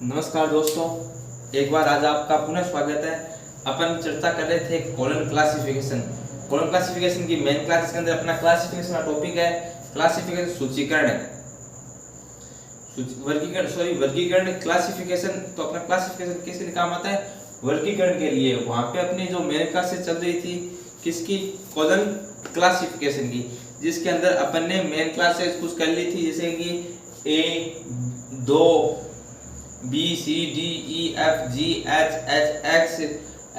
नमस्कार दोस्तों, एक बार आज आपका पुनः स्वागत है। अपन चर्चा कर रहे थे कॉलम क्लासिफिकेशन। कॉलम क्लासिफिकेशन की मेन क्लास के अंदर अपना क्लासिफिकेशन का टॉपिक है क्लासिफिकेशन, सूचीकरण, वर्गीकरण क्लासिफिकेशन। तो अपना क्लासिफिकेशन किसके काम आता है? वर्गीकरण के लिए। वहां पे अपनी जो मेन क्लासेस चल रही थी किसकी? कॉलम क्लासिफिकेशन की, जिसके अंदर अपन ने मेन क्लासेस कुछ कर ली थी, जैसे कि A, 2, B, C, D, E, F, G, H, X,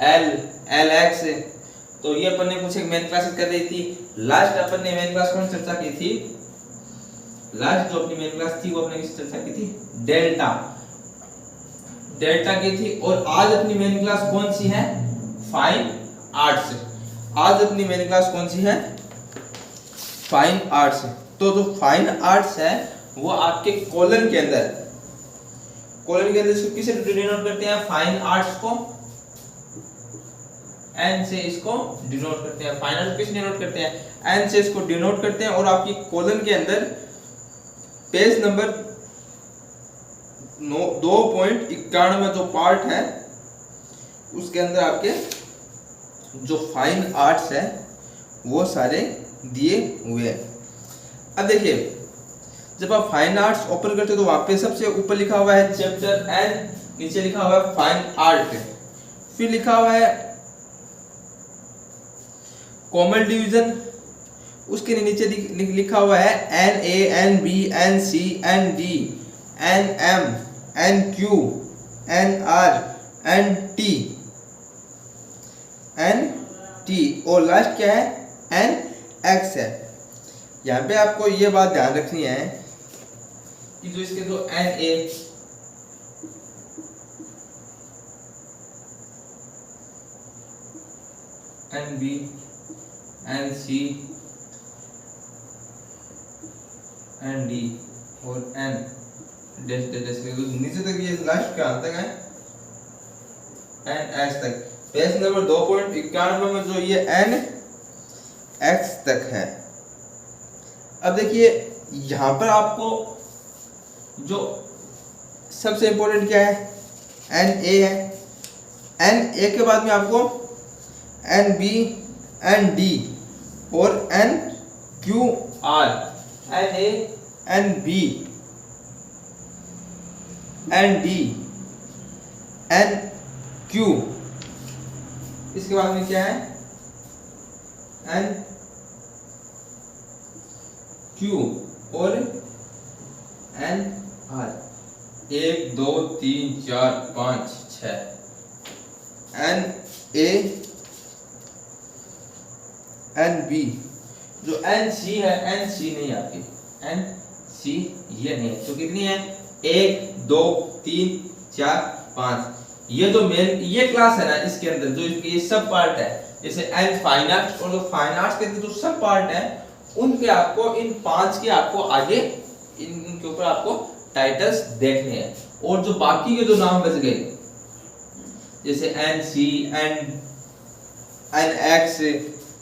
L, LX। तो ये अपन ने कुछ एक मेन क्लासेस कर रही थी। लास्ट अपन ने मेन क्लास कौन चर्चा की थी? लास्ट जो अपनी मेन क्लास थी वो अपने किस चर्चा की थी? डेल्टा की थी। और आज अपनी मेन क्लास कौन सी है? Fine arts. आज अपनी मेन क्लास कौन सी है? Fine arts. तो जो फाइन आर्ट्स है वो आपके कॉलम के अंदर इसको किसे डिनोट करते हैं? फाइन आर्ट्स को एन से इसको डिनोट करते हैं। फाइन आर्ट्स किसे डिनोट करते हैं? एन से इसको डिनोट करते हैं। और आपकी कॉलम के अंदर पेज नंबर 2.91 में जो पार्ट है उसके अंदर आपके जो फाइन आर्ट्स है वो सारे दिए हुए हैं। अब देखिए, जब आप फाइन आर्ट्स ओपन करते हो तो वहां पे सबसे ऊपर लिखा हुआ है चैप्टर एन, नीचे लिखा हुआ है फाइन आर्ट, फिर लिखा हुआ है कॉमन डिवीजन, उसके नीचे लिखा हुआ है N A, N B, N C, N D, N M, N Q, N R, N T और लास्ट क्या है? एन एक्स है। यहाँ पे आपको ये बात ध्यान रखनी है कि जो इसके जो N A, N B, N C, N D और एन नीचे तक ये लास्ट कहाँ तक है? एन एक्स तक। पेज नंबर 2.91 में जो ये एन एक्स तक है। अब देखिए यहां पर आपको जो सबसे इंपॉर्टेंट क्या है? एन ए है। एन ए के बाद में आपको एन बी, एन डी और N Q R. N A, N B, N D, N Q, इसके बाद में क्या है? एन क्यू और N R. 1 2 3 4 5 6। N A, N B, जो एन सी है, एन सी नहीं आती, एन सी ये नहीं है। तो कितनी है? 1 2 3 4 5। ये जो मेन ये क्लास है ना, इसके अंदर जो ये सब पार्ट है, जैसे एन फाइन आर्ट्स और जो फाइन आर्ट्स के अंदर जो सब पार्ट है उनके आपको इन 5 के आपको आगे इनके ऊपर आपको टाइटल्स देखने हैं। और जो बाकी के जो नाम बच गए जैसे एन सी, एन एक्स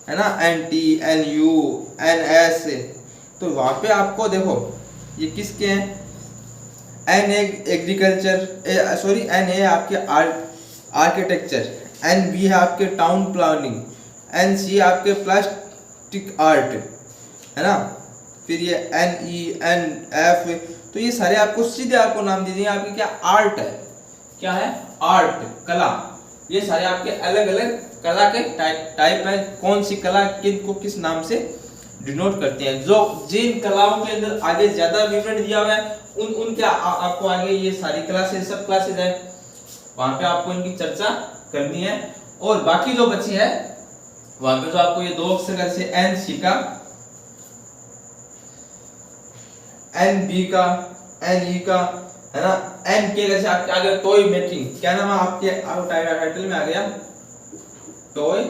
है ना, N T, N U, N S, तो वहां पे आपको देखो ये किसके हैं? N agriculture, sorry N A आपके आर्किटेक्चर, एन बी है आपके टाउन प्लानिंग, एन सी आपके प्लास्टिक आर्ट है ना, फिर ये एन ई, एन एफ, तो ये सारे आपको सीधे आपको नाम दे दिए आपके क्या? आर्ट है। क्या है? आर्ट, कला। ये सारे आपके अलग अलग कला के टाइप है। कौन सी कला किनको किस नाम से डिनोट करते हैं? जो जिन कलाओं के अंदर आगे ज्यादा विवरण दिया हुआ है उनके आपको आगे ये सारी क्लासेस, सब क्लासेस है, वहां पे आपको इनकी चर्चा करनी है। और बाकी जो बची है वहां पे जो आपको ये 2 अक्षर से एन सी का, एन बी का, एन ई का है ना, एन के जैसे आपके आगे टॉय मेकिंग, क्या नाम है आपके टाइटल में आ गया? Toy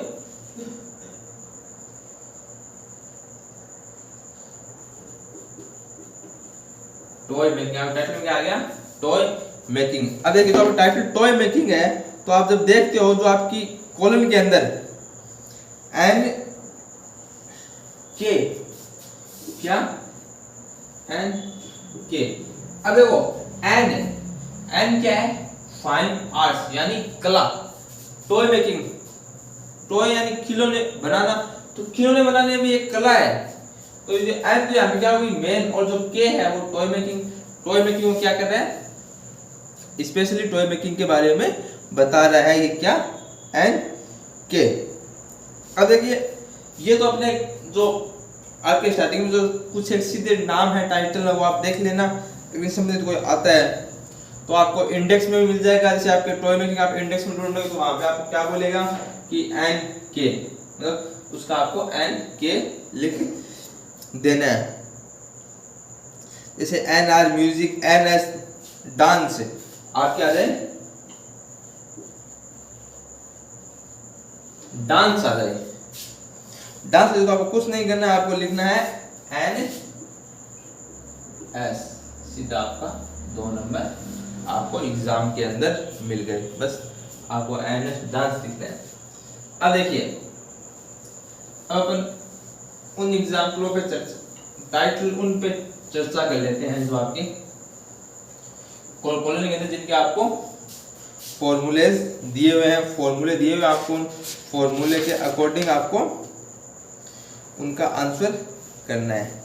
making. आप टाइटल में क्या आ गया? Toy making. अब देखिए तो आपका टाइटल टॉय मेकिंग है, तो आप जब देखते हो जो आपकी कॉलम के अंदर एन के, क्या? एन के। अब देखो एन एन क्या है? फाइन आर्ट्स यानी कला, टॉय मेकिंग, टॉय यानी खिलौने बनाना, तो खिलौने बनाने में एक कला है। तो ये एन तो यहाँ पे क्या होगी? मेन, और जो के है वो टॉय मेकिंग। टॉय मेकिंग में क्या कर रहा है? स्पेशली टॉय मेकिंग के बारे में बता रहा है। ये क्या? एन के। अब देखिए, ये तो अपने जो आपके स्टार्टिंग में जो कुछ एक सीधे नाम है, टाइटल है, वो आप देख लेना। लेकिन समझे तो कोई आता है तो आपको इंडेक्स में भी मिल जाएगा। जैसे आपके टॉय मेकिंग आप इंडेक्स में ढूंढोगे तो वहां पे आपको क्या बोलेगा कि एन के, मतलब उसका आपको एन के लिख देना है। जैसे N R music, N S dance, आप क्या जाए? डांस आ जाए। डांस तो आपको कुछ नहीं करना है, आपको लिखना है एन एस, सीधा आपका 2 नंबर आपको एग्जाम के अंदर मिल गए। बस आपको एन एस डांस लिखना है। अब देखिए, अब अपन उन एग्जाम्पलों पे टाइटल उन पे चर्चा कर लेते हैं जो आपके कॉलम के अंदर, जिनके आपको फॉर्मूलेज दिए हुए हैं, फॉर्मूले दिए हुए, आपको उन फॉर्मूले के अकॉर्डिंग आपको उनका आंसर करना है।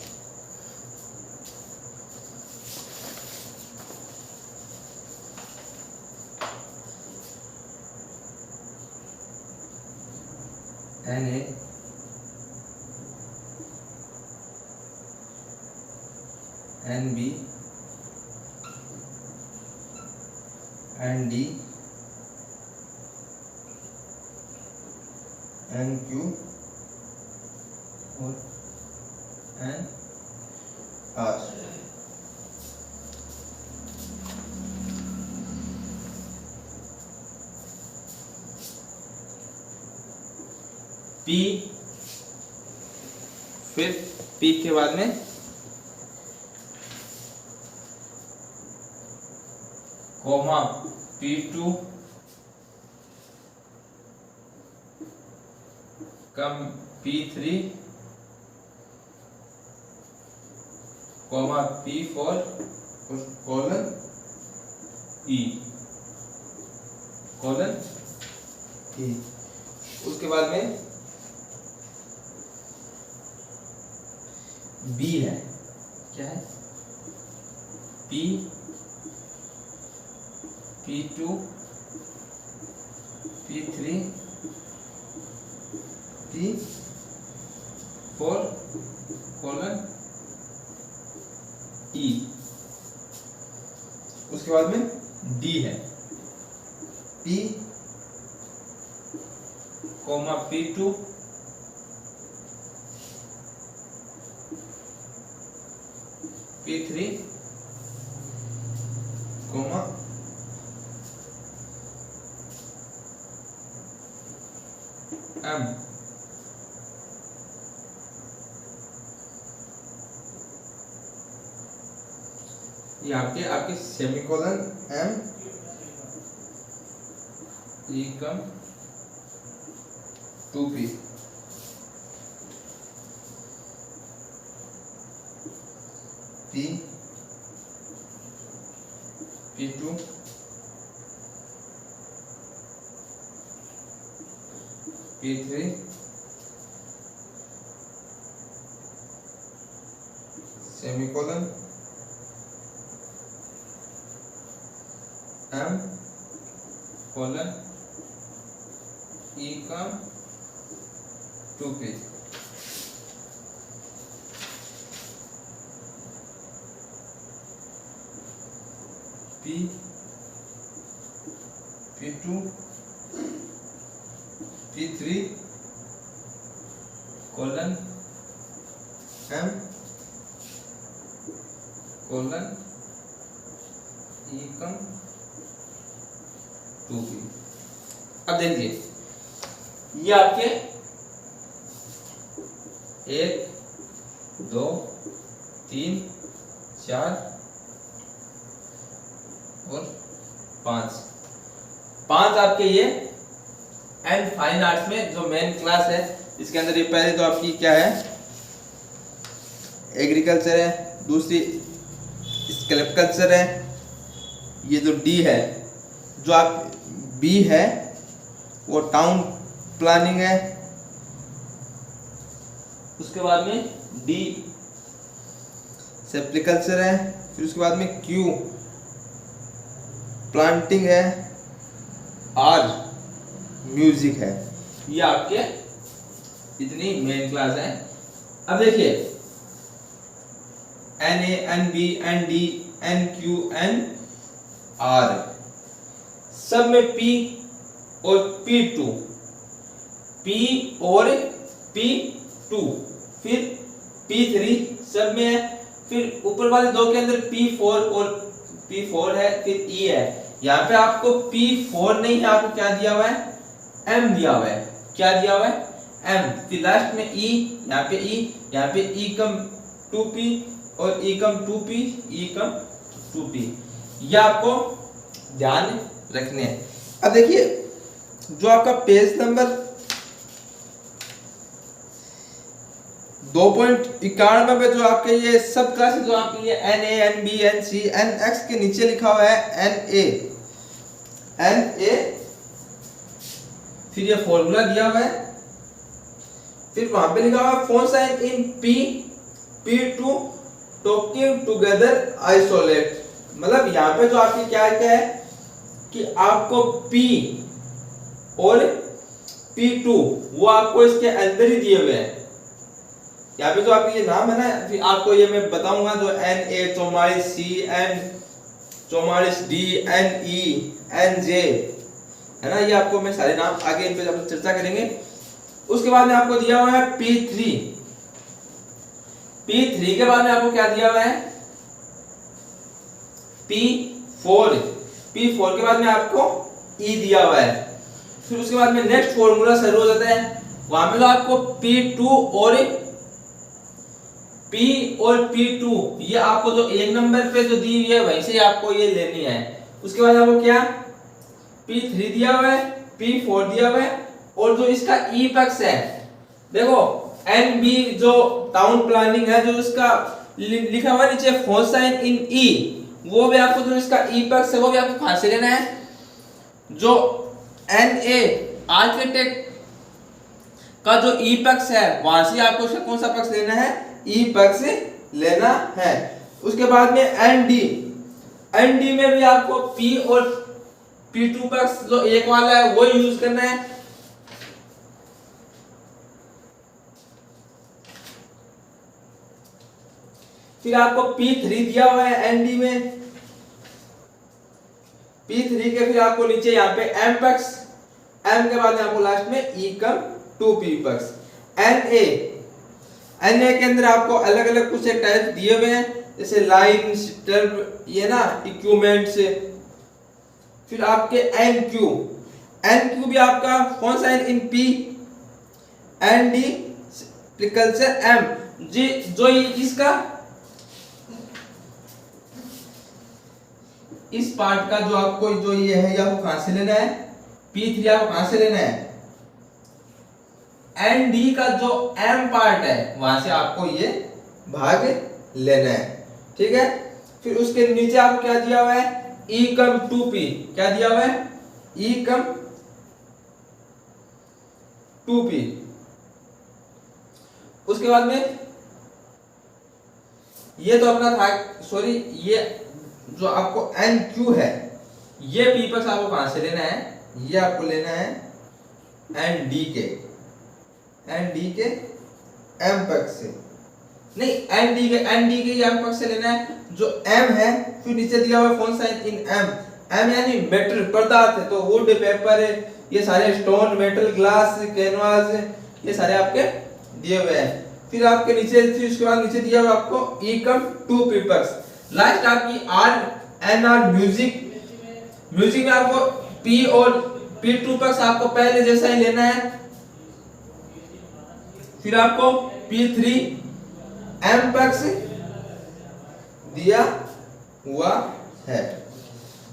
N A N B N D N Q और एन आर। पी, फिर पी के बाद में comma P2 comma P3 comma P4 colon E, colon E। उसके बाद में B है, क्या है? P, P2, P3, P4 colon E। उसके बाद में D है, P coma P2 P3 coma M। ये आपके semicolon M equal 2P। P P2 P3 semicolon M colon E का 2P। P P2 P3 colon M colon E comma 2P। अब देखिए, ये आपके 1 2 3 4 और 5 आपके ये एंड फाइन आर्ट्स में जो मेन क्लास है, इसके अंदर ये पहले तो आपकी क्या है? एग्रीकल्चर है, दूसरी स्कल्पचर है, ये जो डी है, जो आप बी है वो टाउन प्लानिंग है, उसके बाद में डी सेप्टिकल्चर है, फिर उसके बाद में क्यू प्लांटिंग है, आर म्यूजिक है। ये आपके इतनी मेन क्लास है। अब देखिए N A, N B, N D, N Q, N R, सब में पी और पी टू, पी और पी टू, फिर पी थ्री सब में है, फिर ऊपर वाले दो के अंदर P4 और P4 है, फिर E है। यहाँ पे आपको P4 नहीं है, आपको क्या दिया हुआ है, M दिया हुआ है। क्या दिया हुआ है, M। फिर लास्ट में E, यहाँ पे E, यहाँ पे E कम 2P और E comma 2P, E comma 2P। ये आपको ध्यान रखने हैं। अब देखिए जो आपका पेज नंबर 2.91 पे जो आपके ये सब क्लासेस जो आपकी ये N A, N B, N C, N X के नीचे लिखा हुआ है एन ए, एन ए, फिर ये फॉर्मूला दिया हुआ है, फिर वहां पे लिखा हुआ है phone sign in P, P2 talking together isolate. मतलब यहाँ पे जो आपकी क्या है कि आपको P और P2 वो आपको इसके अंदर ही दिए हुए हैं। यहाँ पे जो आपके ये नाम है ना, फिर आपको ये मैं बताऊंगा जो N A 44, C N 44, D N E, N J है ना, ये आपको मैं सारे नाम आगे इन पे जब चर्चा करेंगे। उसके बाद में आपको दिया हुआ है P3, P3 के बाद में आपको क्या दिया हुआ है, P4, P4 के बाद में आपको E दिया हुआ है। फिर उसके बाद में नेक्स्ट फॉर्मूला शुरू हो जाता है, वहां पे तो आपको P2 और P और P2 ये आपको जो एक नंबर पे जो दी हुई है वहीं से आपको ये लेनी है। उसके बाद आपको क्या P3 दिया हुआ है, P4 दिया हुआ है, और जो इसका E पक्ष है देखो NB जो टाउन प्लानिंग है, जो इसका लिखा हुआ नीचे फोन साइन इन E, वो भी आपको जो इसका E पक्ष है वो भी आपको कहां से लेना है, जो NA आर्किटेक्ट का जो E पक्ष है वहां से आपको उसका कौन सा पक्ष लेना है, E पक्ष लेना है। उसके बाद में ND में भी आपको P और P2 पक्ष जो एक वाला है वो यूज करना है। फिर आपको P3 दिया हुआ है ND में, P3 के फिर आपको नीचे यहाँ पे M पक्ष, M के बाद में आपको लास्ट में E कम 2P पक्ष। NA के अंदर आपको अलग अलग कुछ एक टाइप दिए हुए हैं, जैसे लाइन स्टर्ब ये ना इक्विपमेंट से। फिर आपके NQ भी आपका कौन सा इन P, ND प्रिकल्चर M जी, जो इसका इस पार्ट का जो आपको जो ये है या आपको कहां से लेना है, P3 आपको कहां से लेना है, ND का जो M पार्ट है वहां से आपको ये भाग लेना है, ठीक है। फिर उसके नीचे आपको क्या दिया हुआ है, E कम 2P, क्या दिया हुआ है, E कम 2P। उसके बाद में ये तो अपना था, सॉरी ये जो आपको NQ है ये P पक्ष आपको कहां से लेना है, ये आपको लेना है ND के M पक्ष से, नहीं ND के M पक्ष से लेना है। जो M है फिर नीचे दिया हुआ कौन सा इन M यानी मेटल पदार्थ है, तो वुड, पेपर, ये सारे स्टोन, मेटल, ग्लास, कैनवास, ये सारे आपके दिए हुए हैं। फिर आपके नीचे, फिर उसके बाद नीचे दिया हुआ आपको E कम 2P पक्ष। लास्ट आपकी NR म्यूजिक में आपको P और P2 पक्ष आपको पहले जैसा ही लेना है। फिर आपको P3 M पक्ष दिया हुआ है।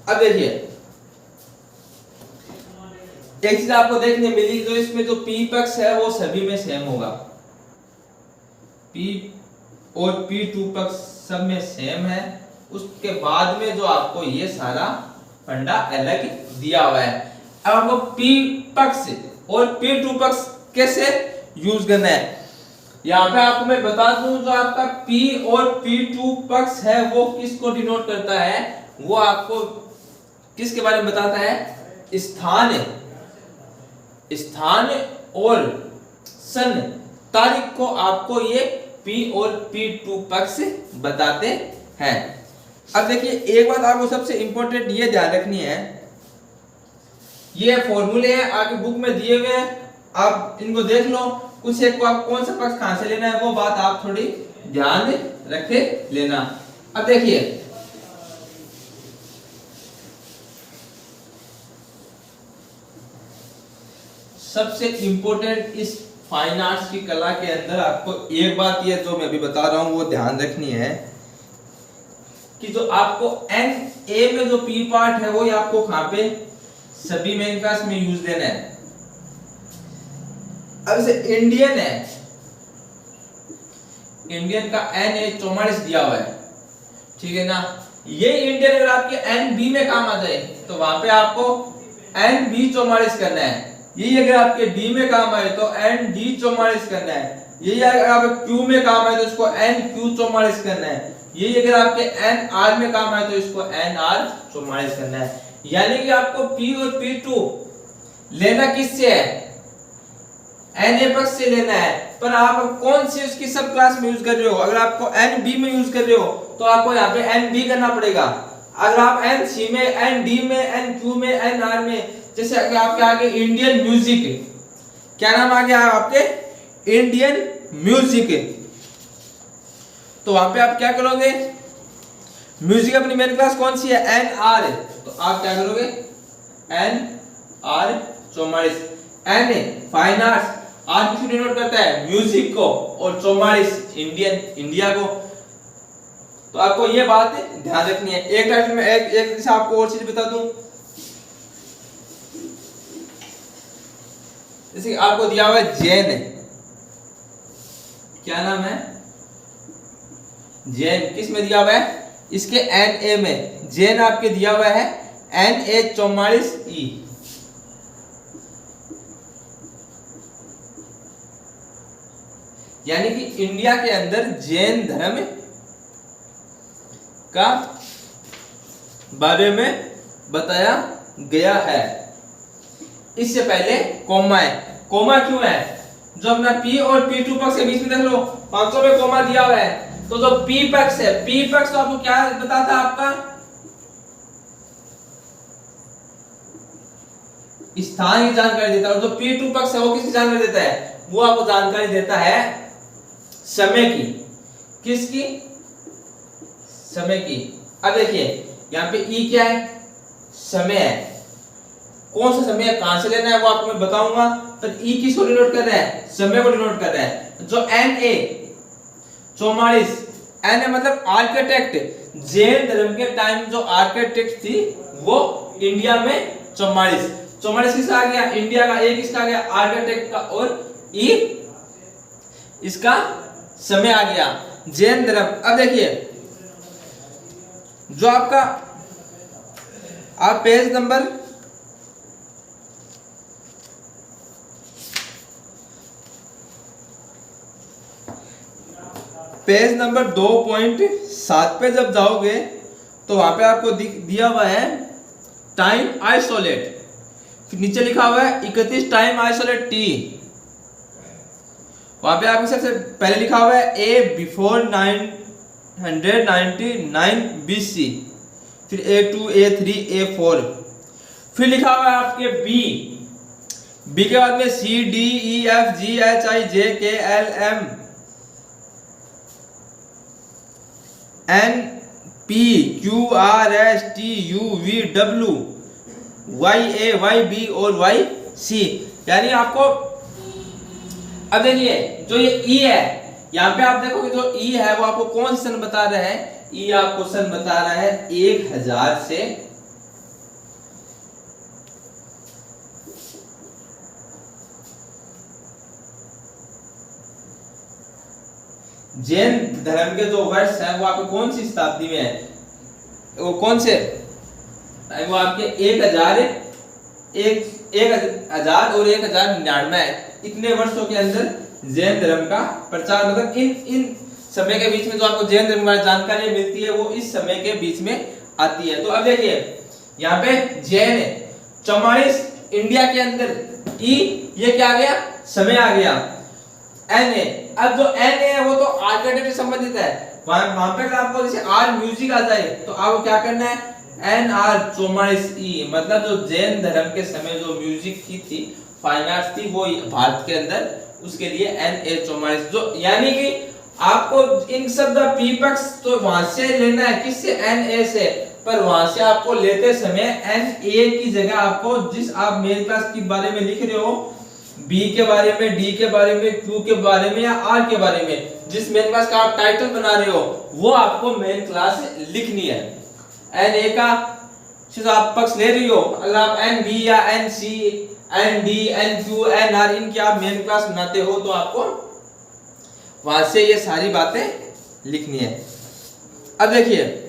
अब देखिए एक चीज आपको देखने मिली, जो इसमें जो P पक्ष है वो सभी में सेम होगा, P और P2 पक्ष सब में सेम है। उसके बाद में जो आपको ये सारा फंडा अलग दिया हुआ है। अब आपको P पक्ष और P2 पक्ष कैसे यूज करना है, यहाँ पे आपको मैं बता दूं, जो आपका P और P2 पक्ष है वो किसको डिनोट करता है, वो आपको किसके बारे में बताता है, स्थान और सन तारीख को आपको ये P और P2 पक्ष बताते हैं। अब देखिए एक बात आपको सबसे इंपॉर्टेंट ये ध्यान रखनी है, ये फॉर्मूले हैं आगे बुक में दिए हुए हैं, आप इनको देख लो, कुछ एक को आप कौन सा पक्ष कहां से लेना है वो बात आप थोड़ी ध्यान रखे लेना। अब देखिए सबसे इंपॉर्टेंट इस फाइन आर्ट्स की कला के अंदर आपको एक बात ये जो मैं अभी बता रहा हूं वो ध्यान रखनी है कि जो आपको एन ए में जो पी पार्ट है वो ये आपको कहां पे सभी मेन क्लास में यूज देना है। अब जैसे इंडियन है, इंडियन का एन ए 44 दिया हुआ है, ठीक है ना, ये इंडियन अगर आपके एन बी में काम आ जाए तो वहां पे आपको एन बी 44 करना है, यही अगर आपके डी में काम आए तो एन डी 44 करना है, यही अगर आपके क्यू में काम आए तो इसको एन क्यू 44 करना है, यही अगर आपके एन आर में काम आए तो इसको एन आर 44 करना है। यानी कि आपको P और P2 लेना किससे है, एन ए पक्ष से लेना है, पर आप कौन सी उसकी सब क्लास में यूज कर रहे हो, अगर आपको एन बी में यूज कर रहे हो तो आपको यहाँ पे एन बी करना पड़ेगा, अगर आप एन सी में, एन डी में, एन क्यू में, एन आर में, जैसे अगर आपके आगे इंडियन म्यूजिक, क्या नाम आ गया आपके, इंडियन म्यूजिक, तो वहां पे आप क्या करोगे, म्यूजिक अपनी मेन क्लास कौन सी है, एन आर, तो आप क्या करोगे N R 44, N A fine arts, R किसको डिनोट करता है, म्यूजिक को, और 44 इंडियन, इंडिया को। तो आपको ये बात ध्यान रखनी है। एक टाइटल में एक से आपको और चीज बता दूं, जैसे आपको दिया हुआ है जैन, क्या नाम है, जैन किस में दिया हुआ है, इसके एन ए में, जैन आपके दिया हुआ है एन ए 44 ई, यानी कि इंडिया के अंदर जैन धर्म का बारे में बताया गया है। इससे पहले कोमा है, कोमा क्यों है, जो अपना P और P2 पक्ष के बीच में देख लो 500 में कोमा दिया हुआ है, तो जो P पक्ष है, P पक्ष तो आपको क्या बताता है, आपका स्थान की जानकारी देता है, और जो P2 पक्ष है वो किसकी जानकारी देता है, वो आपको जानकारी देता है समय की, किसकी, समय की। अब देखिए यहाँ पे E क्या है, समय है, कौन सा समय है, कहां से लेना है वो आपको मैं बताऊंगा, पर E किसको डिनोट कर रहा है, समय को डिनोट कर रहा है। जो एन ए 44, एन ए मतलब आर्किटेक्ट, जैन धर्म के टाइम जो आर्किटेक्ट थी वो इंडिया में 44, 44 किसका आ गया, इंडिया का, एक किसका आ गया, आर्किटेक्ट का, और ई इसका समय आ गया, जैन धर्म। अब देखिए जो आपका, आप पेज नंबर पेज नंबर 2.7 पे जब जाओगे तो वहां पे आपको दिया हुआ है टाइम आइसोलेट, फिर नीचे लिखा हुआ है 31 टाइम आइसोलेट टी, वहां पे आपको सबसे पहले लिखा हुआ है ए बिफोर 999 BC, फिर A2 A3 A4, फिर लिखा हुआ है आपके बी, बी के बाद में C D E F G H I J K L M N P Q R S T U V W Y A Y B और Y C, यानी आपको, अब देखिए जो ये E है, यहाँ पे आप देखोगे जो E है वो आपको कौन सा सन बता रहा है, E आपको सन बता रहा है 1000 से जैन धर्म के जो वर्ष है वो आपको कौन सी शताब्दी में है, वो कौन से, वो आपके 1000 और 1099 इतने वर्षों के अंदर जैन धर्म का प्रचार, मतलब इन समय के बीच में जो आपको जैन धर्म की जानकारी मिलती है वो इस समय के बीच में आती है। तो अब देखिए यहाँ पे जैन है, 44 इंडिया के अंदर, ई ये क्या आ गया, समय आ गया, एन ए, अब जो एन ए है वो तो आर्किटेक्ट से संबंधित है, वहां पे अगर आपको जैसे आर म्यूजिक आ जाए तो आपको क्या करना है, एन आर 44 ई, मतलब जो जैन धर्म के समय जो म्यूजिक की थी, फाइन आर्ट्स थी, वो भारत के अंदर, उसके लिए एन ए 44, जो यानी कि आपको इन शब्द पीपक्स तो वहां से लेना है, किससे, एन ए से, पर वहां से आपको लेते समय एन ए की जगह आपको जिस आप मेन क्लास के बारे में लिख रहे हो, बी के बारे में, डी के बारे में, क्यू के बारे में या आर के बारे में, जिस मेन क्लास का आप टाइटल बना रहे हो वो आपको मेन क्लास लिखनी है। एन ए का जो आप पक्ष ले रही हो, अगर आप एन बी या N C, N D, N Q, N R इनकी आप मेन क्लास बनाते हो तो आपको वहां से ये सारी बातें लिखनी है। अब देखिए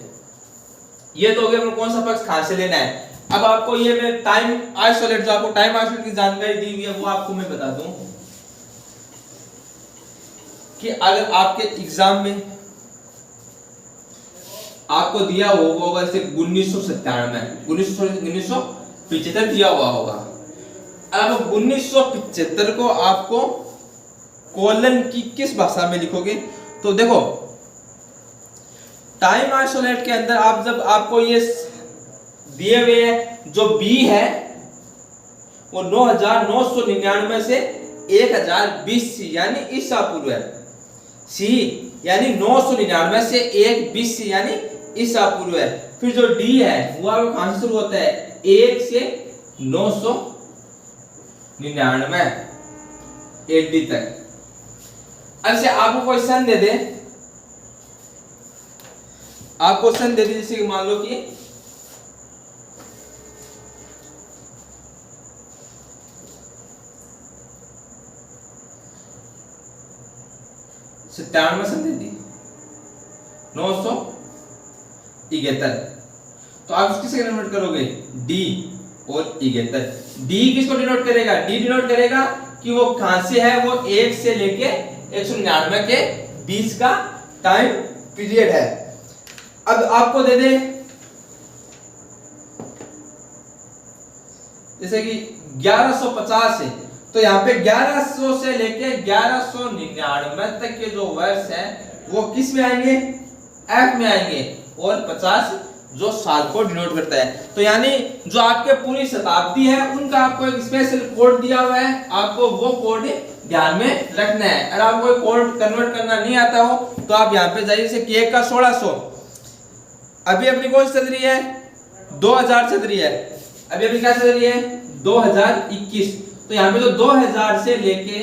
ये तो हो गया कौन सा पक्ष कहां से लेना है। अब आपको ये मैं टाइम आइसोलेट, जो आपको टाइम आइसोलेट की जानकारी दी हुई है वो आपको मैं बता दूं कि अगर आपके एग्जाम में आपको दिया होगा जैसे 1975 दिया हुआ होगा, अब 1975 को आपको कोलन की किस भाषा में लिखोगे, तो देखो टाइम आइसोलेट के अंदर आप जब आपको ये दिए हुए हैं, जो बी है वो 9999 से 1020 यानी ईसा पूर्व है, सी यानी 999 से 120 यानी ईसा पूर्व है, फिर जो डी है वो आपको कहां से शुरू होता है, 1 से 999 एडी तक। अब से आपको कोई सन दे दे, आपको सन दे दी, जैसे कि मान लो कि सत्तानवे सन दे दी 971, तो आप किससे कन्वर्ट करोगे, डी और 71। डी किसको डिनोट करेगा, डी डिनोट करेगा कि वो कहां से है, वो 1 से लेके 199 के बीच का टाइम पीरियड है। अब आपको दे दे जैसे कि 1150 है, तो यहाँ पे 1100 से लेके 1199 तक के जो वर्ष हैं वो किस में आएंगे, एफ में आएंगे, और 50 जो साल को डिनोट करता है। तो यानी जो आपके पूरी शताब्दी है उनका आपको एक स्पेशल कोड दिया हुआ है, आपको वो कोड ध्यान में रखना है। अगर आपको कोड कन्वर्ट करना नहीं आता हो तो आप यहाँ पे जाइए, जैसे केक का 1600 अभी अपनी कौन चल रही है, 2000 चल रही है, अभी अपनी क्या चल रही है, 2021, तो यहाँ पे तो 2000 से लेके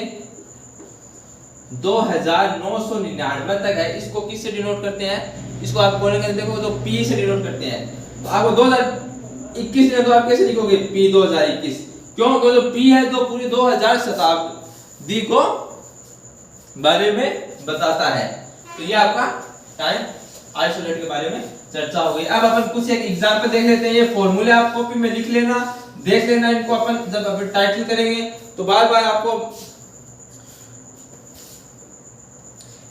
2999 तक है, इसको किससे डिनोट करते हैं, इसको आप बोलेंगे देखो तो पी से डिनोट करते हैं। तो आपको 2021 है तो आप कैसे लिखोगे, पी 2021, क्यों, क्योंकि जो पी है तो पूरी 2000 शताब्दी को बारे में बताता है। तो ये आपका टाइम आइसोलेट के बारे में चर्चा हो गई। अब अपन कुछ एक एग्जांपल देख लेते हैं, ये फॉर्मूले आप कॉपी में लिख लेना, देख लेना इनको, अपन जब अपन टाइटल करेंगे तो बार बार आपको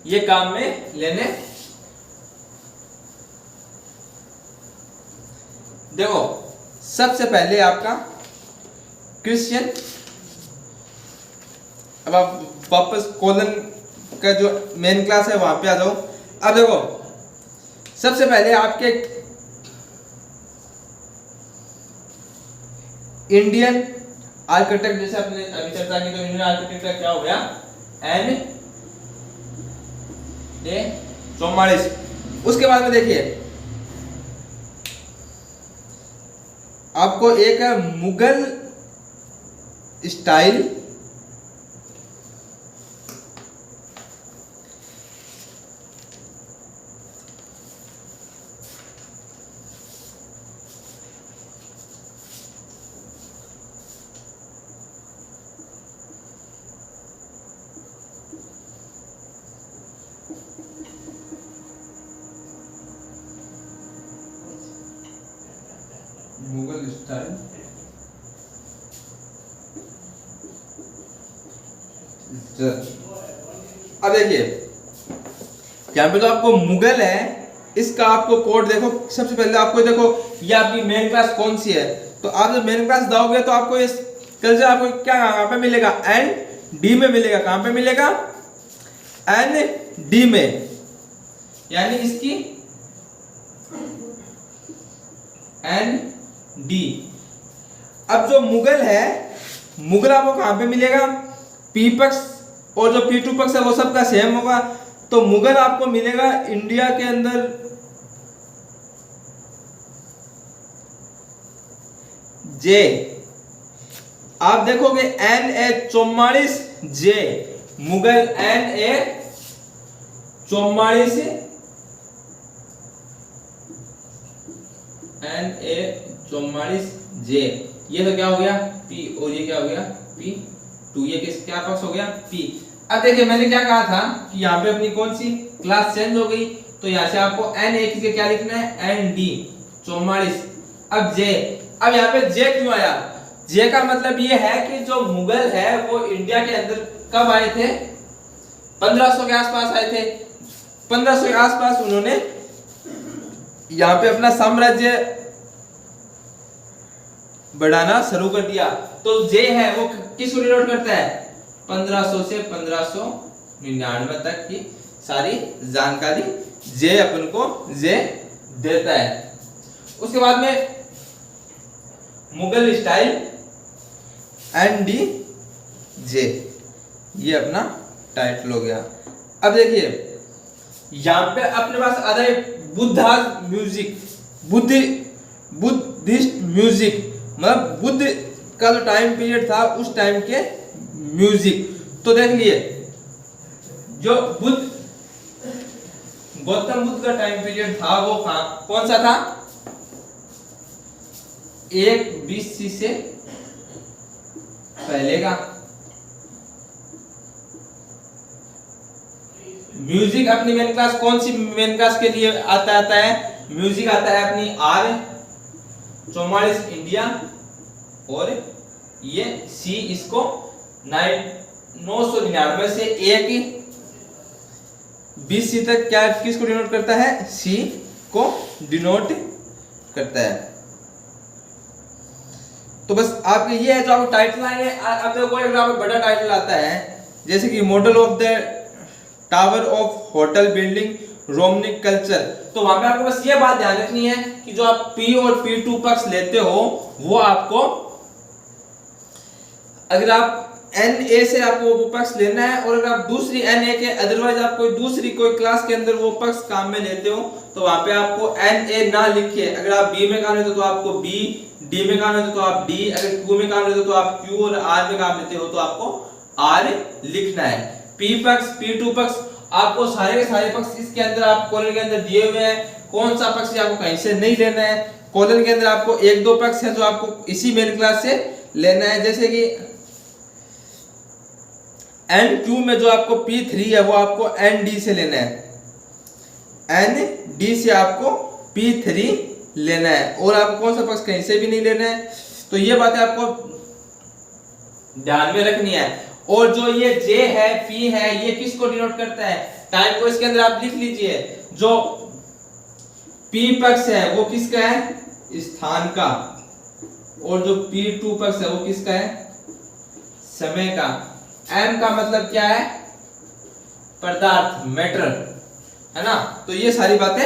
ये काम में लेने। देखो सबसे पहले आपका क्वेश्चन, अब आप वापस कोलन का जो मेन क्लास है वहां पे आ जाओ। अब देखो सबसे पहले आपके इंडियन आर्किटेक्ट, जैसे आपने अभी चर्चा की, तो इंडियन आर्किटेक्ट का क्या हो गया, एन ए 44। उसके बाद में देखिए आपको एक मुगल स्टाइल मुगल स्टाइल अब देखिए यहाँ पे तो आपको मुगल है, इसका आपको कोड देखो। सबसे पहले आपको देखो ये आपकी मेन क्लास कौन सी है, तो आप जब मेन क्लास जाओगे तो आपको इस कल्चर आपको क्या कहाँ पे मिलेगा, ND में मिलेगा। कहाँ पे मिलेगा, ND में, यानी इसकी ND। अब जो मुगल है, मुगल आपको कहाँ पे मिलेगा, P पक्ष और जो P2 पक्ष है वो सबका सेम होगा। तो मुगल आपको मिलेगा इंडिया के अंदर J। आप देखोगे NA44J, मुगल NA44J, ये तो क्या हो गया P, और ये क्या हो गया P2, ये किस क्या पक्ष हो गया P। अब देखिए मैंने क्या कहा था कि यहाँ पे अपनी कौन सी क्लास चेंज हो गई, तो यहाँ से आपको NA के क्या लिखना है, ND 44। अब J, अब यहाँ पे J क्यों आया, J का मतलब ये है कि जो मुगल है वो इंडिया के अंदर कब आए थे, 1500 के आसपास आए थे। 1500 के आसपास उन्होंने यहाँ पे अपना साम्राज्य बढ़ाना शुरू कर दिया। तो J है वो किसको डिनोट करता है, 1500 से 1599 तक की सारी जानकारी J अपन को J देता है। उसके बाद में मुगल स्टाइल ND J, ये अपना टाइटल हो गया। अब देखिए यहाँ पे अपने पास आता है बुद्धा म्यूजिक, बुद्धिस्ट म्यूजिक, मतलब बुद्ध का जो टाइम पीरियड था उस टाइम के म्यूजिक। तो देख लिए जो गौतम बुद्ध का टाइम पीरियड था वो कौन सा था, 1 BC से पहले का। म्यूजिक अपनी मेन क्लास कौन सी मेन क्लास के लिए आता है, म्यूजिक आता है अपनी R44 इंडिया, और ये C इसको 999 से 1 BC तक क्या किसको डिनोट करता है, C को डिनोट करता है। तो बस आपके ये है जो आपको टाइटल आएंगे। अब देखो एक आपको बड़ा टाइटल आता है जैसे कि model of the tower of hotel building Romanic culture, तो वहां पे आपको बस ये बात ध्यान रखनी है कि जो आप P और P2 पक्ष लेते हो वो आपको, अगर आप NA से आपको वो पक्ष लेना है, और अगर आप दूसरी NA के अदरवाइज आप कोई दूसरी कोई क्लास के अंदर वो पक्ष काम में लेते हो तो वहां पे आपको NA ना लिखिए। अगर आप B में काम लेते हो तो आपको B, D में काम लेते हो तो आप D, अगर Q में काम लेते हो तो आप Q, और R में काम लेते हो तो आपको R लिखना है। P पक्ष P2 पक्ष आपको सारे के सारे पक्ष इसके अंदर आप कॉलम के अंदर दिए हुए हैं, कौन सा पक्ष आपको कहीं से नहीं लेना है। कॉलम के अंदर आपको 1-2 पक्ष है जो आपको इसी मेन क्लास से लेना है, जैसे कि NQ में जो आपको P3 है वो आपको ND से लेना है, ND से आपको P3 लेना है, और आपको कौन सा पक्ष कहीं से भी नहीं लेना है। तो ये बातें आपको ध्यान में रखनी है। और जो ये J है P है ये किसको डिनोट करता है, टाइम को इसके अंदर आप लिख लीजिए। जो P पक्ष है वो किसका है, स्थान का, और जो P2 पक्ष है वो किसका है, समय का। M का मतलब क्या है, पदार्थ, मैटर, है ना। तो ये सारी बातें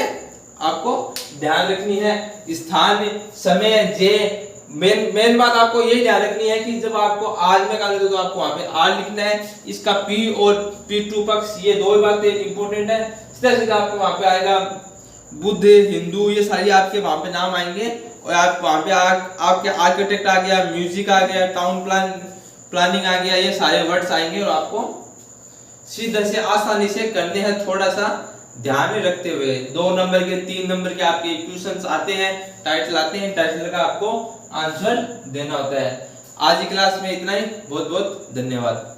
आपको ध्यान रखनी है। स्थान, समय, J, मेन बात आपको यही ध्यान रखनी है कि जब आपको R में काम लेते तो आपको वहां पे R लिखना है। इसका P और P2 पक्ष ये दो बातें इंपॉर्टेंट है। इस तरह से आपको वहां पे आएगा बुद्ध, हिंदू, ये सारी आपके वहां पे नाम आएंगे, और आप वहां पे आपके आर्किटेक्ट आ गया, म्यूजिक आ गया, टाउन प्लानिंग आ गया, ये सारे वर्ड्स आएंगे और आपको सीधे से आसानी से करने हैं। थोड़ा सा ध्यान में रखते हुए 2 नंबर के 3 नंबर के आपके क्वेश्चंस आते हैं, टाइटल आते हैं, टाइटल का आपको आंसर देना होता है। आज की क्लास में इतना ही, बहुत बहुत धन्यवाद।